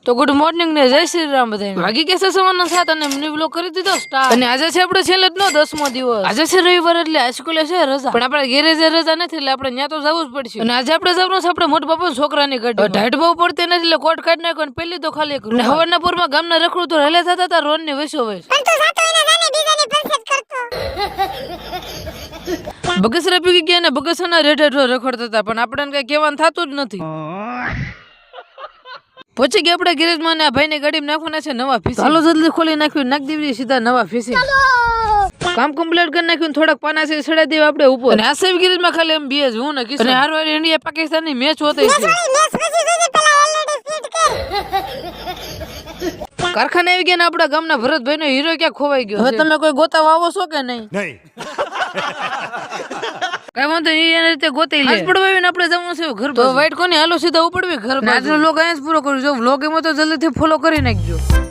તો good morning ને જય શ્રી રામ બધાને વાગી કે છે સવારના 7 અને મિની વ્લોગ કરી દીધો સ્ટાર્ટ અને આજે છે આપણે છેલ્લે નો 10મો દિવસ આજે છે રવિવાર એટલે હાઈસ્કૂલે છે રજા પણ આપણે ગેરેજે રજા નથી એટલે આપણે ત્યાં તો જવું જ પડશે અને આજે આપણે જવાનું છે આપણે મોટા બાપા છોકરાની ગાડી ઢાઢ બહુ પડતી નથી એટલે કોટ કાઢ નાખ્યો અને પેલી તો ખાલી એક હવારના પૂરમાં ગામના રખડું તો હેલે થતા હતા રોડ ની વસો વસ પણ તો સાતો એના જાને બીજાની પંચાયત કરતો બગસરા પીગી ગયા ને બગસરાના રેડ હેઠો રખડતા હતા પણ આપણે કઈ કહેવાનું થતું જ નથી પહોંચી ગયા આપણે ગેરેજ માં આ ભાઈ ની ગાડીમાં નાખવાના છે નવા ફીસી હાલો જલ્દી ખોલી નાખ્યું નાખ દેવી સીધા નવા ફીસી કામ કમ્પ્લીટ કરી નાખ્યું થોડાક પાના છે સડા દેવા આપણે ઉપર અને આ સેવ ગેરેજ માં ખાલી એમ બે જ હું ને કિશન અને હારવાર ઇન્ડિયા પાકિસ્તાન ની મેચ હોતી છે કારખાને આવી ગયા ને આપણા ગામના ભરતભાઈ નો હીરો ક્યાં ખોવાઈ ગયો હવે તમે કોઈ ગોતા વાવો છો કે નહીં કઈ વાંધો નહીં એના રીતે ગોતી લે પડવાવીને આપણે જવાનું છે ઘર તો વાઈટ કોની હાલો સીધા ઉપડવી ઘર આજનો વ્લોગ અહીંયા જ પૂરો કરું જો વ્લોગ એમાં તો જલ્દીથી ફોલો કરી નાખજો।